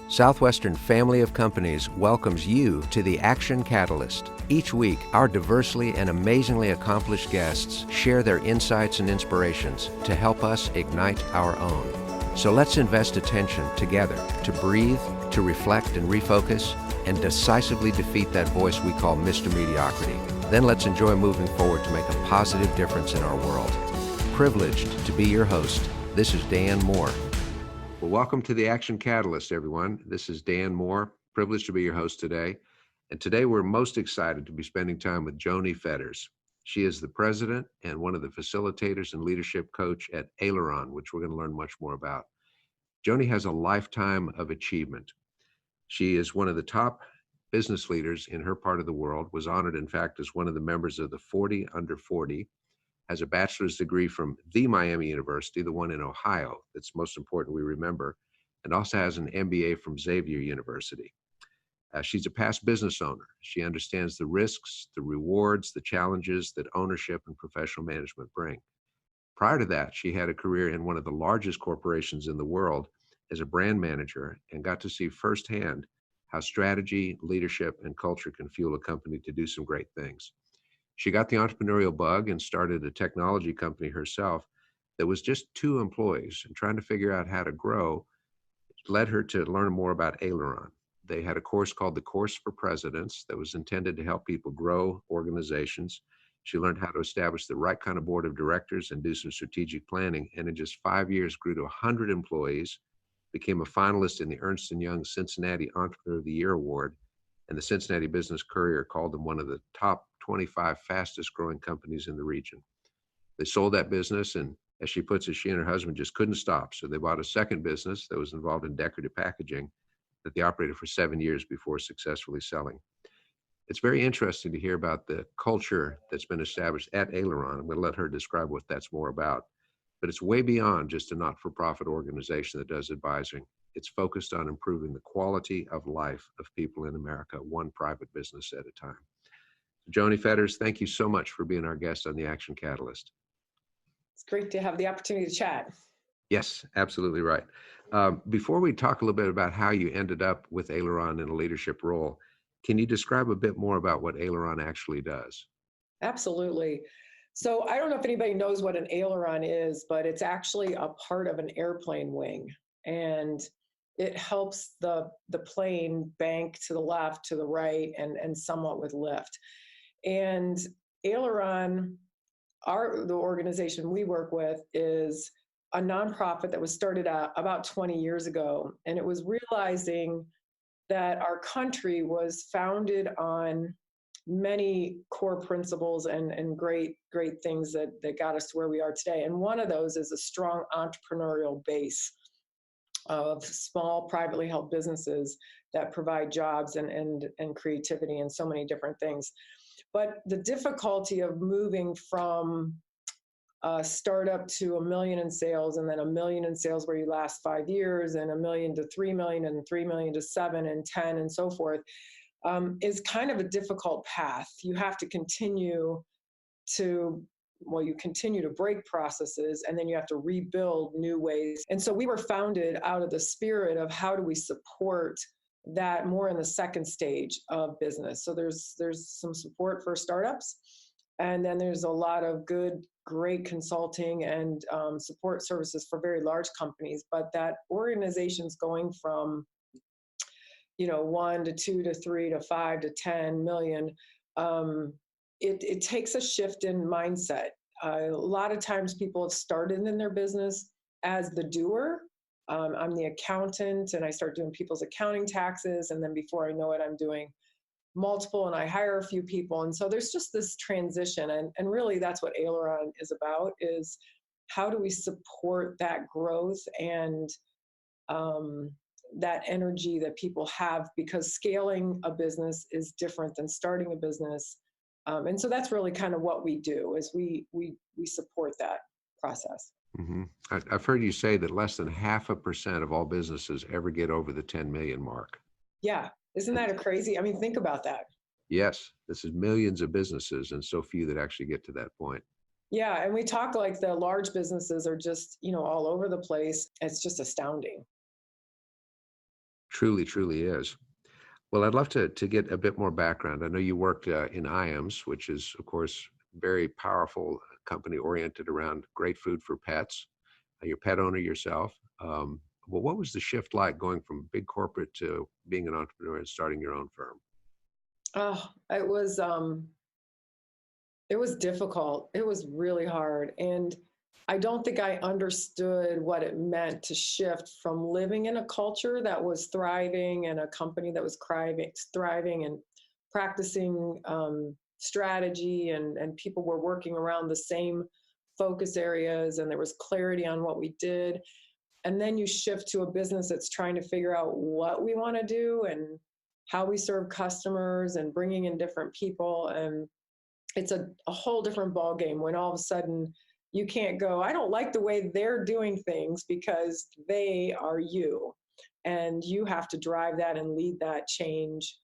Southwestern Family of Companies welcomes you to the Action Catalyst. Each week, our diversely and amazingly accomplished guests share their insights and inspirations to help us ignite our own. So let's invest attention together to breathe, to reflect and refocus, and decisively defeat that voice we call Mr. Mediocrity. Then let's enjoy moving forward to make a positive difference in our world. Privileged to be your host, this is Dan Moore. Well, welcome to the Action Catalyst, everyone. This is Dan Moore, privileged to be your host today. And today we're most excited to be spending time with Joni Fedders. She is the president and one of the facilitators and leadership coach at Aileron, which we're going to learn much more about. Joni has a lifetime of achievement. She is one of the top business leaders in her part of the world, was honored, in fact, as one of the members of the 40 under 40, has a bachelor's degree from the Miami University, the one in Ohio, that's most important we remember, and also has an MBA from Xavier University. She's a past business owner. She understands the risks, the rewards, the challenges that ownership and professional management bring. Prior to that, she had a career in one of the largest corporations in the world as a brand manager and got to see firsthand how strategy, leadership, and culture can fuel a company to do some great things. She got the entrepreneurial bug and started a technology company herself that was just 2 employees, and trying to figure out how to grow led her to learn more about Aileron. They had a course called the Course for Presidents that was intended to help people grow organizations. She learned how to establish the right kind of board of directors and do some strategic planning, and in just 5 years grew to 100 employees, became a finalist in the Ernst & Young Cincinnati Entrepreneur of the Year Award, and the Cincinnati Business Courier called them one of the top 25 fastest growing companies in the region. They sold that business, and as she puts it, she and her husband just couldn't stop. So they bought a second business that was involved in decorative packaging that they operated for 7 years before successfully selling. It's very interesting to hear about the culture that's been established at Aileron. I'm going to let her describe what that's more about. But it's way beyond just a not-for-profit organization that does advising. It's focused on improving the quality of life of people in America, one private business at a time. Joni Fedders, thank you so much for being our guest on the Action Catalyst. It's great to have the opportunity to chat. Yes, absolutely right. Before we talk a little bit about how you ended up with Aileron in a leadership role, can you describe a bit more about what Aileron actually does? Absolutely. So I don't know if anybody knows what an aileron is, but it's actually a part of an airplane wing. And it helps the plane bank to the left, to the right, and somewhat with lift. And Aileron, the organization we work with, is a nonprofit that was started out about 20 years ago. And it was realizing that our country was founded on many core principles and great things that got us to where we are today. And one of those is a strong entrepreneurial base of small privately held businesses that provide jobs and creativity and so many different things. But the difficulty of moving from a startup to $1 million in sales, and then $1 million in sales where you last 5 years, and $1 million to $3 million, and $3 million to 7 and 10 and so forth, is kind of a difficult path. You have to continue to break processes, and then you have to rebuild new ways. And so we were founded out of the spirit of how do we support that more in the second stage of business. So there's some support for startups, and then there's a lot of great consulting and support services for very large companies. But that organization's going from 1 to 2 to 3 to 5 to 10 million. It takes a shift in mindset. A lot of times people have started in their business as the doer. I'm the accountant, and I start doing people's accounting taxes, and then before I know it, I'm doing multiple, and I hire a few people. And so there's just this transition, and really that's what Aileron is about, is how do we support that growth and that energy that people have, because scaling a business is different than starting a business. And so that's really kind of what we do, is we support that process. Mm-hmm. I've heard you say that less than 0.5% of all businesses ever get over the 10 million mark. Yeah. Isn't that a crazy? I mean, think about that. Yes. This is millions of businesses and so few that actually get to that point. Yeah. And we talk like the large businesses are just, all over the place. It's just astounding. Truly, truly is. Well, I'd love to get a bit more background. I know you worked in IAMS, which is, of course, very powerful company oriented around great food for pets. You're a pet owner yourself. Well, what was the shift like going from big corporate to being an entrepreneur and starting your own firm? Oh, it was difficult. It was really hard. And I don't think I understood what it meant to shift from living in a culture that was thriving and a company that was thriving and practicing strategy, and people were working around the same focus areas, and there was clarity on what we did. And then you shift to a business that's trying to figure out what we want to do and how we serve customers and bringing in different people. And it's a whole different ball game when all of a sudden you can't go, I don't like the way they're doing things, because they are you. And you have to drive that and lead that change,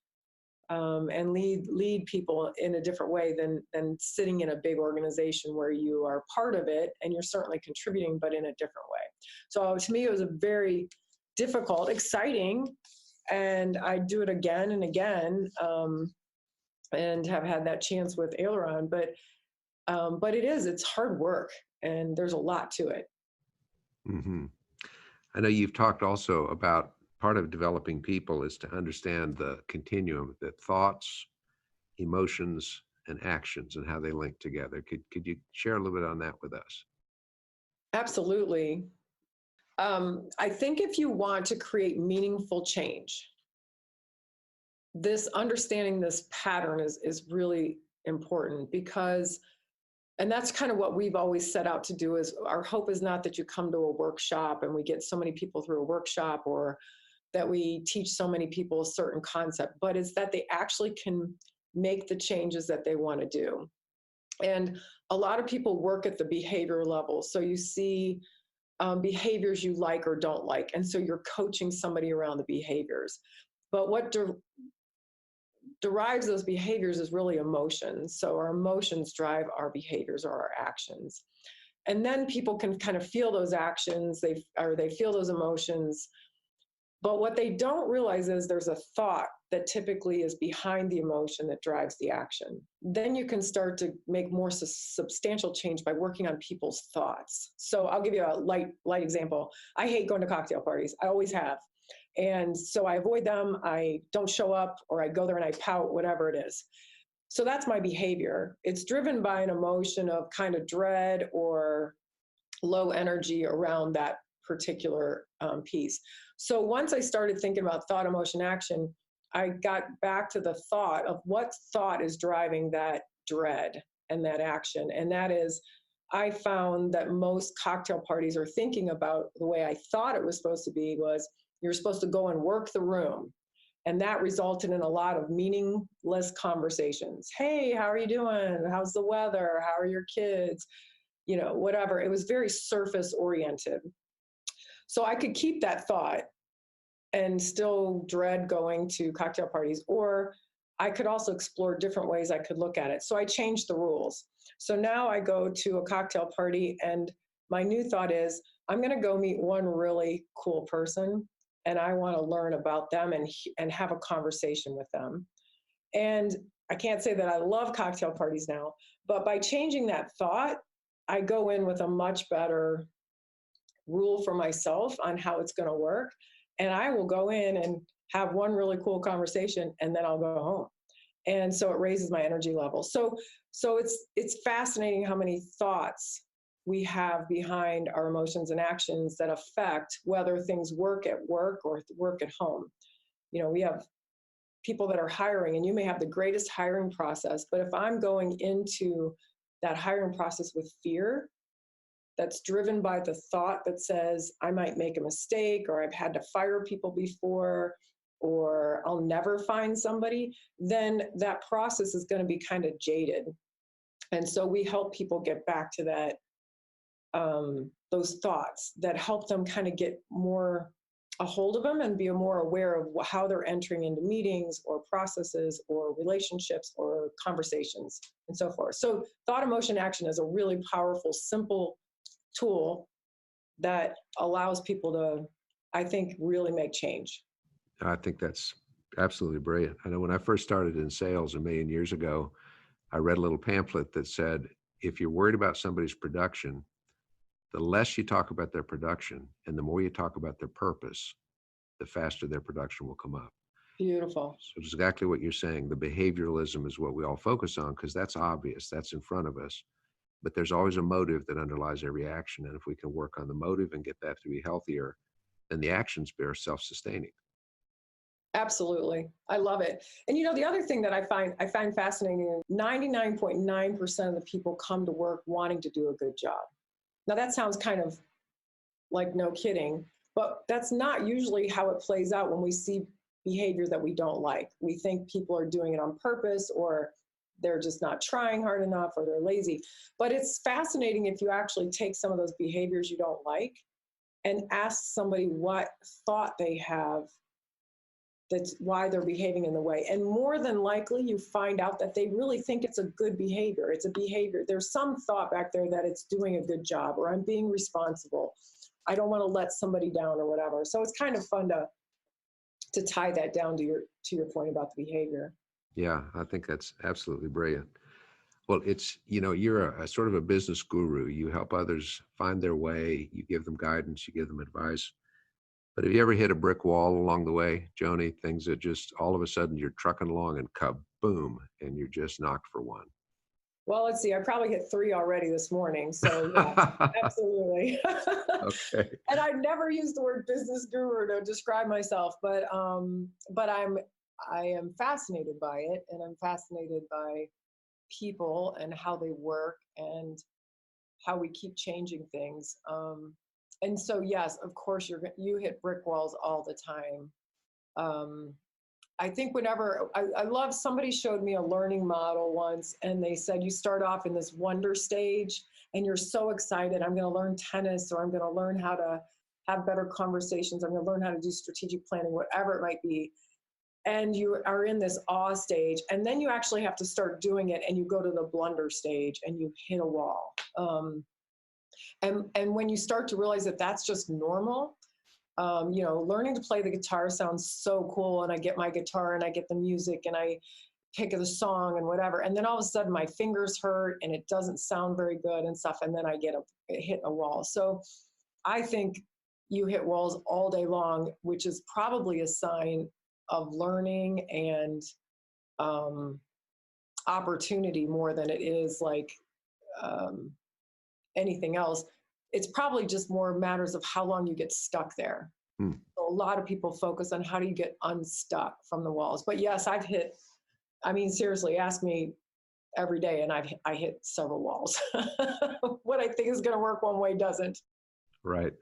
and lead people in a different way than sitting in a big organization where you are part of it and you're certainly contributing, but in a different way. So to me, it was a very difficult, exciting, and I do it again and again, and have had that chance with Aileron. But it's hard work, and there's a lot to it. Hmm. I know you've talked also about part of developing people is to understand the continuum, that thoughts, emotions, and actions and how they link together. Could you share a little bit on that with us? Absolutely. I think if you want to create meaningful change, this understanding this pattern is really important, because and that's kind of what we've always set out to do. Is our hope is not that you come to a workshop and we get so many people through a workshop, or that we teach so many people a certain concept, but it's that they actually can make the changes that they want to do. And a lot of people work at the behavior level, so you see behaviors you like or don't like, and so you're coaching somebody around the behaviors. But what derives those behaviors is really emotions. So our emotions drive our behaviors or our actions. And then people can kind of feel those actions, they feel those emotions. But what they don't realize is there's a thought that typically is behind the emotion that drives the action. Then you can start to make more substantial change by working on people's thoughts. So I'll give you a light example. I hate going to cocktail parties. I always have. And so I avoid them. I don't show up, or I go there and I pout, whatever it is. So that's my behavior. It's driven by an emotion of kind of dread or low energy around that particular piece. So once I started thinking about thought, emotion, action, I got back to the thought of what thought is driving that dread and that action. And that is, I found that most cocktail parties are thinking about the way I thought it was supposed to be was you're supposed to go and work the room. And that resulted in a lot of meaningless conversations. Hey, how are you doing? How's the weather? How are your kids? Whatever. It was very surface oriented. So I could keep that thought and still dread going to cocktail parties, or I could also explore different ways I could look at it. So I changed the rules. So now I go to a cocktail party, and my new thought is I'm going to go meet one really cool person, and I want to learn about them and have a conversation with them. And I can't say that I love cocktail parties now, but by changing that thought, I go in with a much better rule for myself on how it's going to work. And I will go in and have one really cool conversation, and then I'll go home. And so it raises my energy level. So it's fascinating how many thoughts we have behind our emotions and actions that affect whether things work at work or work at home. We have people that are hiring, and you may have the greatest hiring process, but if I'm going into that hiring process with fear, that's driven by the thought that says I might make a mistake, or I've had to fire people before, or I'll never find somebody, then that process is going to be kind of jaded. And so we help people get back to that, those thoughts that help them kind of get more a hold of them and be more aware of how they're entering into meetings or processes or relationships or conversations and so forth. So thought, emotion, action is a really powerful, simple tool that allows people to, I think, really make change. I think that's absolutely brilliant. I know when I first started in sales a million years ago, I read a little pamphlet that said, if you're worried about somebody's production, the less you talk about their production and the more you talk about their purpose, the faster their production will come up. Beautiful. So it's exactly what you're saying. The behavioralism is what we all focus on because that's obvious, that's in front of us. But there's always a motive that underlies every action. And if we can work on the motive and get that to be healthier, then the actions are self-sustaining. Absolutely. I love it. And the other thing that I find fascinating, 99.9% of the people come to work wanting to do a good job. Now that sounds kind of like no kidding, but that's not usually how it plays out when we see behavior that we don't like. We think people are doing it on purpose, or they're just not trying hard enough, or they're lazy. But it's fascinating if you actually take some of those behaviors you don't like and ask somebody what thought they have, that's why they're behaving in the way. And more than likely, you find out that they really think it's a good behavior. It's a behavior. There's some thought back there that it's doing a good job, or I'm being responsible. I don't want to let somebody down, or whatever. So it's kind of fun to tie that down to your point about the behavior. Yeah, I think that's absolutely brilliant. Well, you're a sort of a business guru. You help others find their way. You give them guidance. You give them advice. But have you ever hit a brick wall along the way, Joni? Things that just all of a sudden you're trucking along and kaboom, and you're just knocked for one. Well, let's see. I probably hit 3 already this morning. So yeah, absolutely. Okay. And I've never used the word business guru to describe myself, but I am fascinated by it, and I'm fascinated by people and how they work and how we keep changing things. And so, yes, of course, you hit brick walls all the time. Um, I think whenever I love, somebody showed me a learning model once, and they said you start off in this wonder stage and you're so excited. I'm going to learn tennis, or I'm going to learn how to have better conversations. I'm going to learn how to do strategic planning, whatever it might be. And you are in this awe stage, and then you actually have to start doing it, and you go to the blunder stage and you hit a wall. And when you start to realize that that's just normal, learning to play the guitar sounds so cool. And I get my guitar and I get the music and I pick the song and whatever. And then all of a sudden my fingers hurt and it doesn't sound very good and stuff. And then I hit a wall. So I think you hit walls all day long, which is probably a sign of learning and opportunity more than it is like anything else. It's probably just more matters of how long you get stuck there. Hmm. So a lot of people focus on how do you get unstuck from the walls. But yes, seriously, ask me every day and I hit several walls. What I think is going to work one way doesn't. Right.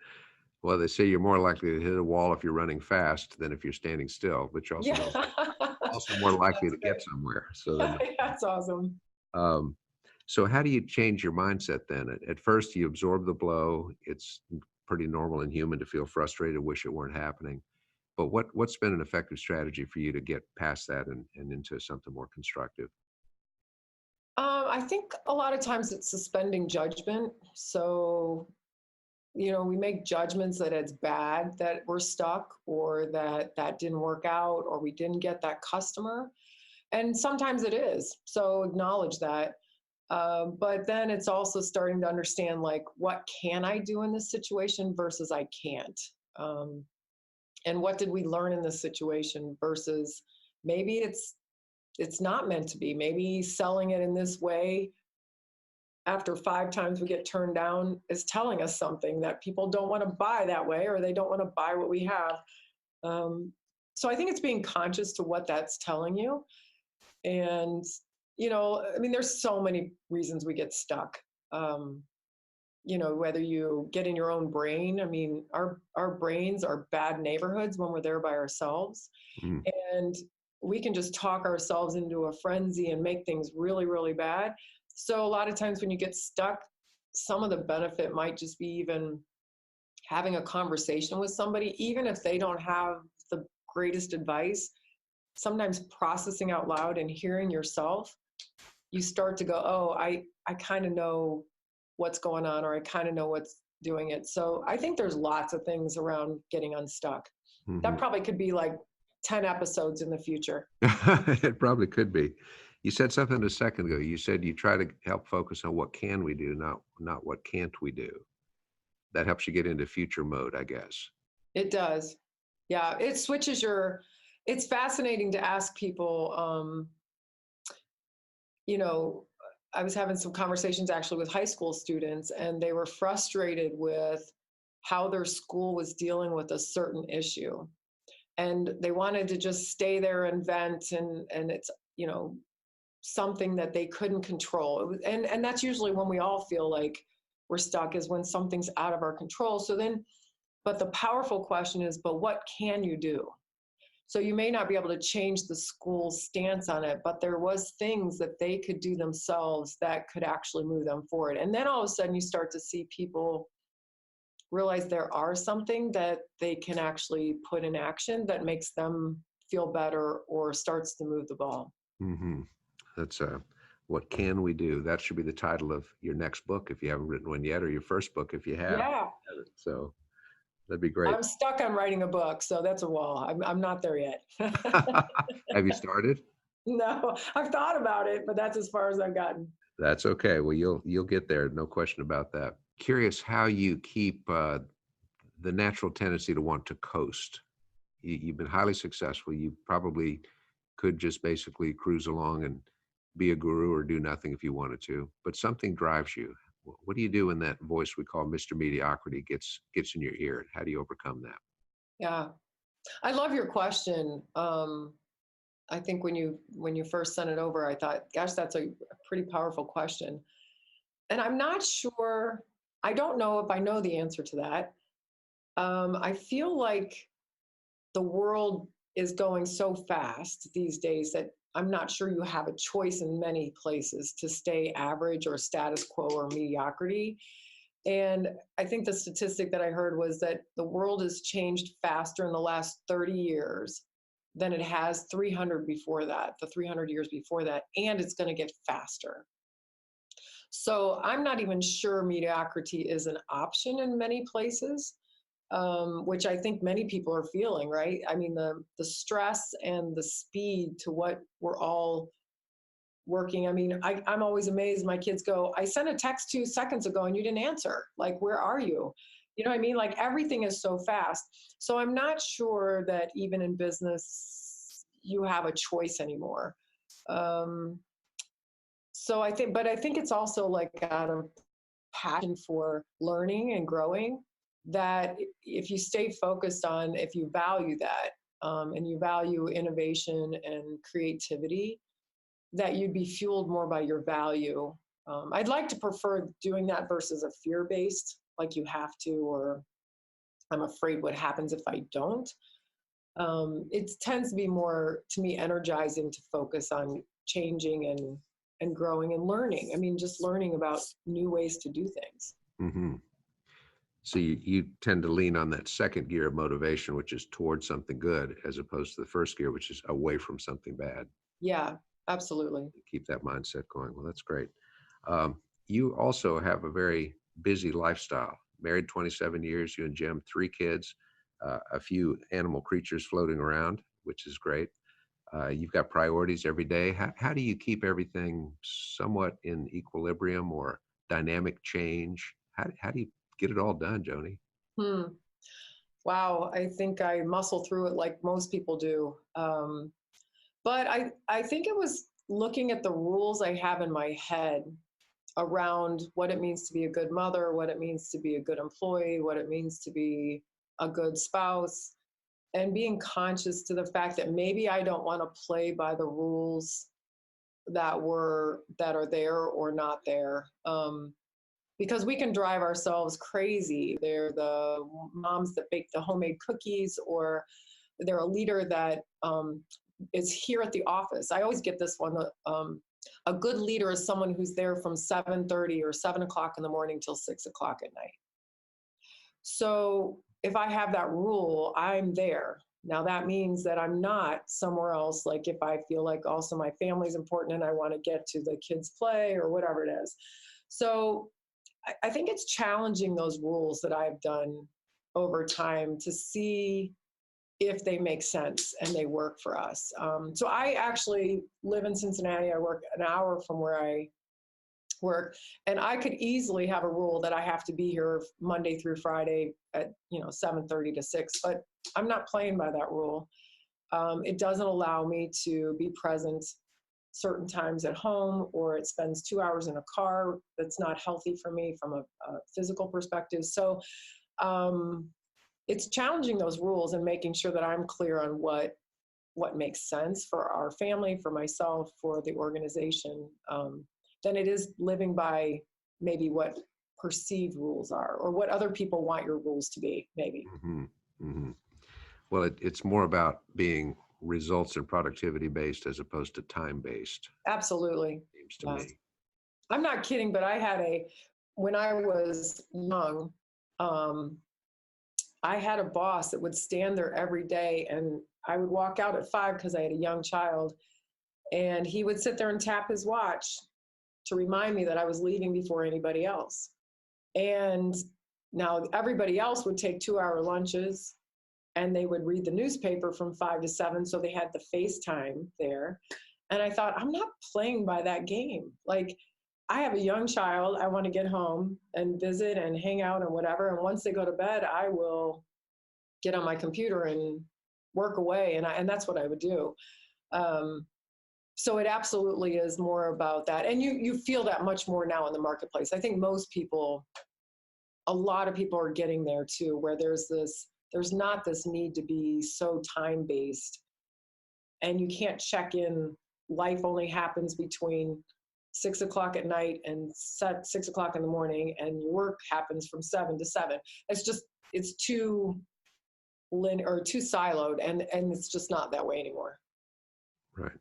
Well, they say you're more likely to hit a wall if you're running fast than if you're standing still, but you're also more likely to get somewhere. So that's awesome. So how do you change your mindset then? At first, you absorb the blow. It's pretty normal and human to feel frustrated, wish it weren't happening. But what's been an effective strategy for you to get past that and into something more constructive? I think a lot of times it's suspending judgment. So, we make judgments that it's bad that we're stuck, or that didn't work out, or we didn't get that customer. And sometimes it is. So acknowledge that. But then it's also starting to understand, like, what can I do in this situation versus I can't? And what did we learn in this situation versus maybe it's not meant to be. Maybe selling it in this way after 5 times we get turned down is telling us something, that people don't want to buy that way, or they don't want to buy what we have. So I think it's being conscious to what that's telling you. And there's so many reasons we get stuck. Whether you get in your own brain, our brains are bad neighborhoods when we're there by ourselves. Mm. And we can just talk ourselves into a frenzy and make things really, really bad. So a lot of times when you get stuck, some of the benefit might just be even having a conversation with somebody, even if they don't have the greatest advice. Sometimes processing out loud and hearing yourself, you start to go, oh, I kind of know what's going on, or I kind of know what's doing it. So I think there's lots of things around getting unstuck. Mm-hmm. That probably could be like 10 episodes in the future. It probably could be. You said something a second ago. You said you try to help focus on what can we do, not what can't we do. That helps you get into future mode, I guess. It does. Yeah, it switches it's fascinating to ask people, you know, I was having some conversations actually with high school students, and they were frustrated with how their school was dealing with a certain issue. And they wanted to just stay there and vent, and it's, something that they couldn't control. And that's usually when we all feel like we're stuck, is when something's out of our control. So then, but the powerful question is, but what can you do? So you may not be able to change the school's stance on it, but there was things that they could do themselves that could actually move them forward. And then all of a sudden you start to see people realize there are something that they can actually put in action that makes them feel better or starts to move the ball. Hmm. That's what can we do? That should be the title of your next book if you haven't written one yet, or your first book if you have. Yeah. So that'd be great. I'm stuck on writing a book, so that's a wall. I'm not there yet. Have you started? No, I've thought about it, but that's as far as I've gotten. That's okay. Well, you'll get there. No question about that. Curious how you keep the natural tendency to want to coast. You've been highly successful. You probably could just basically cruise along and be a guru or do nothing if you wanted to, but something drives you. What do you do when that voice we call Mr. Mediocrity gets in your ear? How do you overcome that? Yeah, I love your question. I think when you first sent it over, I thought, gosh, that's a pretty powerful question. And I'm not sure, I don't know if I know the answer to that. I feel like the world is going so fast these days that I'm not sure you have a choice in many places to stay average or status quo or mediocrity. And I think the statistic that I heard was that the world has changed faster in the last 30 years than it has 300 before that, the 300 years before that, and it's going to get faster. So I'm not even sure mediocrity is an option in many places, which I think many people are feeling, right? I mean, the stress and the speed to what we're all working. I mean, I'm always amazed. My kids go, I sent a text 2 seconds ago and you didn't answer. Like, where are you? You know what I mean? Like, everything is so fast. So I'm not sure that even in business, you have a choice anymore. So I think it's also like out of passion for learning and growing, that if you stay focused on, if you value that, and you value innovation and creativity, that you'd be fueled more by your value. I'd like to prefer doing that versus a fear-based, like you have to, or I'm afraid what happens if I don't. It tends to be more, to me, energizing to focus on changing and growing and learning. I mean, just learning about new ways to do things. Hmm. So you tend to lean on that second gear of motivation, which is towards something good, as opposed to the first gear, which is away from something bad. Yeah, absolutely. Keep that mindset going. Well, that's great. You also have a very busy lifestyle. Married 27 years, you and Jim, 3 kids, a few animal creatures floating around, which is great. You've got priorities every day. How do you keep everything somewhat in equilibrium or dynamic change? How do you get it all done, Joni? Hmm. Wow, I think I muscle through it like most people do. But I think it was looking at the rules I have in my head around what it means to be a good mother, what it means to be a good employee, what it means to be a good spouse, and being conscious to the fact that maybe I don't want to play by the rules that are there or not there. Because we can drive ourselves crazy. They're the moms that bake the homemade cookies, or they're a leader that is here at the office. I always get this one. A good leader is someone who's there from 7:30 or 7 o'clock in the morning till 6 o'clock at night. So if I have that rule, I'm there. Now that means that I'm not somewhere else. Like if I feel like also my family's important and I want to get to the kids' play or whatever it is. So I think it's challenging those rules that I've done over time to see if they make sense and they work for us. So I actually live in Cincinnati. I work an hour from where I work, and I could easily have a rule that I have to be here Monday through Friday at 7:30 to 6, but I'm not playing by that rule. It doesn't allow me to be present certain times at home, or it spends 2 hours in a car. That's not healthy for me from a physical perspective. So it's challenging those rules and making sure that I'm clear on what makes sense for our family, for myself, for the organization, than it is living by maybe what perceived rules are or what other people want your rules to be, maybe. Hmm. Hmm. Well, it's more about being results and productivity based as opposed to time based, Absolutely. seems to Yeah. me. I'm not kidding, but when I was young, um, I had a boss that would stand there every day, and I would walk out at 5 because I had a young child, and he would sit there and tap his watch to remind me that I was leaving before anybody else. And now everybody else would take 2-hour lunches, and they would read the newspaper from 5 to 7. So they had the FaceTime there. And I thought, I'm not playing by that game. Like, I have a young child. I want to get home and visit and hang out and whatever. And once they go to bed, I will get on my computer and work away. And that's what I would do. Um, so it absolutely is more about that. And you feel that much more now in the marketplace. I think a lot of people are getting there too, where there's not this need to be so time based, and you can't check in. Life only happens between 6 o'clock at night and 6 o'clock in the morning, and your work happens from 7 to 7. It's too linear or too siloed, and it's just not that way anymore. Right.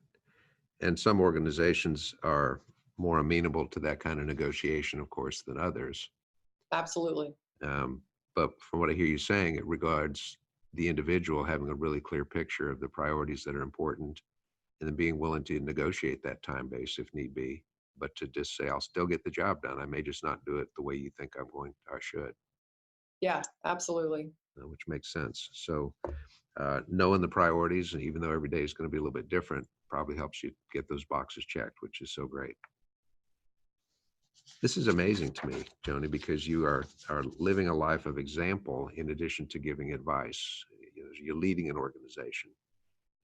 And some organizations are more amenable to that kind of negotiation, of course, than others. Absolutely. Um, but from what I hear you saying, it regards the individual having a really clear picture of the priorities that are important, and then being willing to negotiate that time base if need be, but to just say, I'll still get the job done. I may just not do it the way you think I should, Yeah, absolutely. which makes sense. So knowing the priorities, and even though every day is going to be a little bit different, probably helps you get those boxes checked, which is so great. This is amazing to me, Joni, because you are living a life of example in addition to giving advice. You're leading an organization.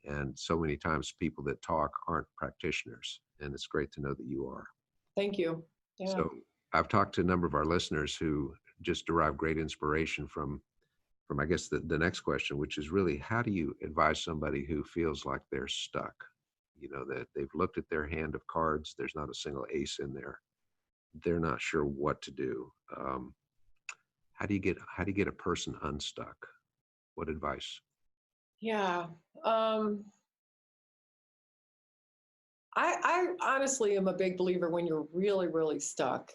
And so many times people that talk aren't practitioners. And it's great to know that you are. Thank you. Yeah. So I've talked to a number of our listeners who just derive great inspiration from I guess the next question, which is really, how do you advise somebody who feels like they're stuck? That they've looked at their hand of cards, there's not a single ace in there. They're not sure what to do. How do you get a person unstuck? What advice? Yeah. I honestly am a big believer when you're really, really stuck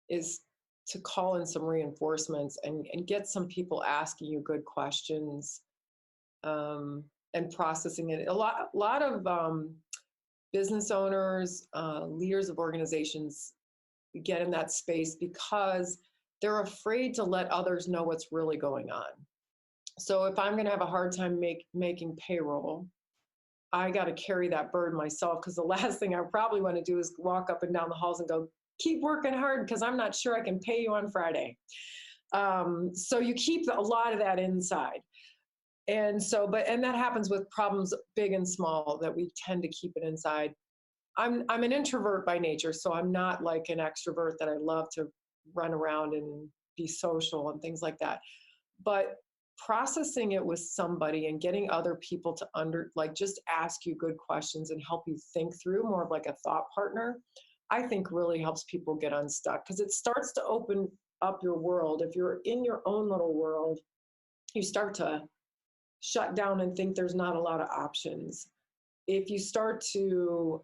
is to call in some reinforcements and get some people asking you good questions, and processing it. A lot of business owners, leaders of organizations get in that space because they're afraid to let others know what's really going on. So if I'm going to have a hard time making payroll, I got to carry that burden myself, because the last thing I probably want to do is walk up and down the halls and go, keep working hard because I'm not sure I can pay you on Friday. So you keep a lot of that inside. And that happens with problems big and small, that we tend to keep it inside. I'm an introvert by nature, so I'm not like an extrovert that I love to run around and be social and things like that. But processing it with somebody and getting other people to just ask you good questions and help you think through, more of like a thought partner, I think really helps people get unstuck, because it starts to open up your world. If you're in your own little world, you start to shut down and think there's not a lot of options. If you start to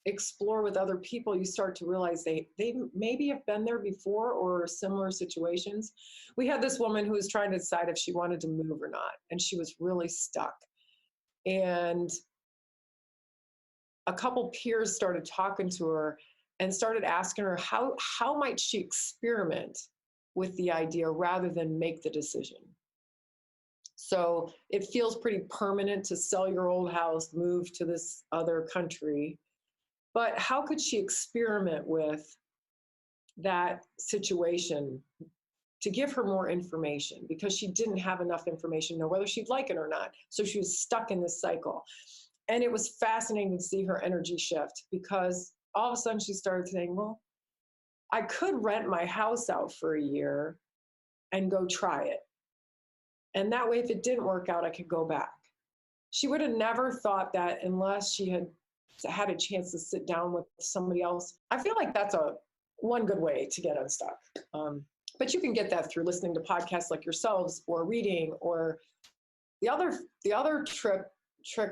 explore with other people, you start to realize they maybe have been there before or similar situations. We had this woman who was trying to decide if she wanted to move or not, and she was really stuck. And a couple peers started talking to her and started asking her how might she experiment with the idea rather than make the decision. So it feels pretty permanent to sell your old house, move to this other country. But how could she experiment with that situation to give her more information? Because she didn't have enough information to know whether she'd like it or not. So she was stuck in this cycle. And it was fascinating to see her energy shift, because all of a sudden she started saying, well, I could rent my house out for a year and go try it. And that way, if it didn't work out, I could go back. She would have never thought that unless she had had a chance to sit down with somebody else. I feel like that's one good way to get unstuck. But you can get that through listening to podcasts like yourselves, or reading, or the other trick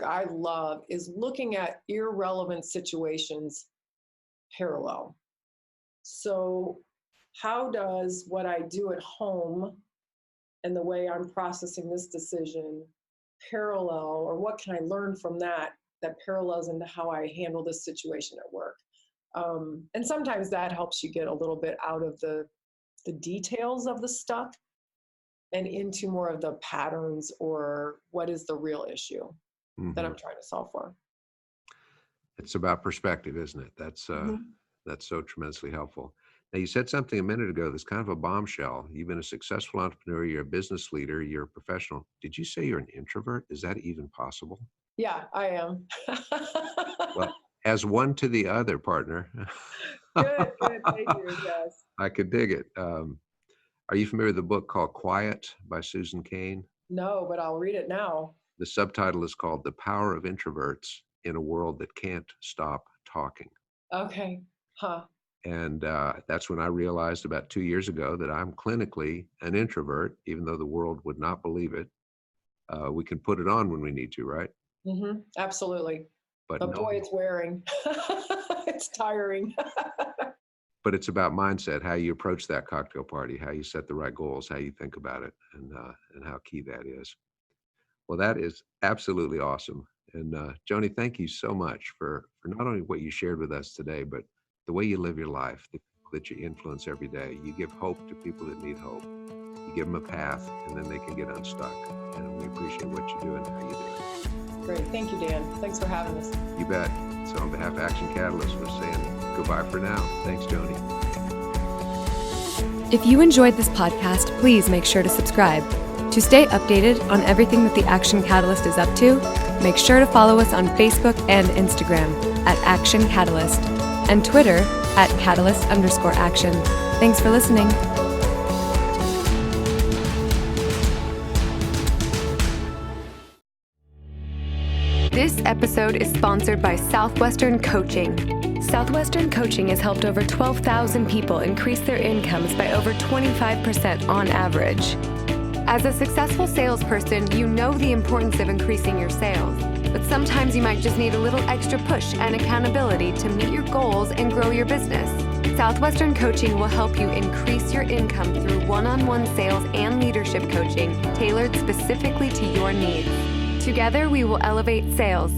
I love is looking at irrelevant situations parallel. So how does what I do at home and the way I'm processing this decision parallel, or what can I learn from that parallels into how I handle this situation at work? And sometimes that helps you get a little bit out of the details of the stuff and into more of the patterns, or what is the real issue that I'm trying to solve for. It's about perspective, isn't it? That's so tremendously helpful. Now, you said something a minute ago that's kind of a bombshell. You've been a successful entrepreneur, you're a business leader, you're a professional. Did you say you're an introvert? Is that even possible? Yeah, I am. Well, as one to the other, partner. Good, thank you, yes. I could dig it. Are you familiar with the book called Quiet by Susan Cain? No, but I'll read it now. The subtitle is called The Power of Introverts in a World That Can't Stop Talking. Okay, And that's when I realized about 2 years ago that I'm clinically an introvert, even though the world would not believe it. We can put it on when we need to, right? Absolutely. But no, boy, it's wearing. It's tiring. But it's about mindset, how you approach that cocktail party, how you set the right goals, how you think about it, and how key that is. Well, that is absolutely awesome. And Joni, thank you so much for not only what you shared with us today, but the way you live your life, the people that you influence every day. You give hope to people that need hope. You give them a path, and then they can get unstuck. And we appreciate what you do and how you do it. Great. Thank you, Dan. Thanks for having us. You bet. So on behalf of Action Catalyst, we're saying goodbye for now. Thanks, Joni. If you enjoyed this podcast, please make sure to subscribe. To stay updated on everything that the Action Catalyst is up to, make sure to follow us on Facebook and Instagram at Action Catalyst, and Twitter at Catalyst_Action. Thanks for listening. This episode is sponsored by Southwestern Coaching. Southwestern Coaching has helped over 12,000 people increase their incomes by over 25% on average. As a successful salesperson, you know the importance of increasing your sales, but sometimes you might just need a little extra push and accountability to meet your goals and grow your business. Southwestern Coaching will help you increase your income through one-on-one sales and leadership coaching tailored specifically to your needs. Together, we will elevate sales.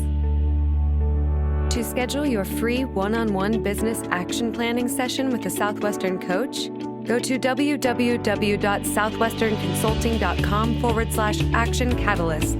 To schedule your free one-on-one business action planning session with a Southwestern coach, go to www.southwesternconsulting.com/action catalyst.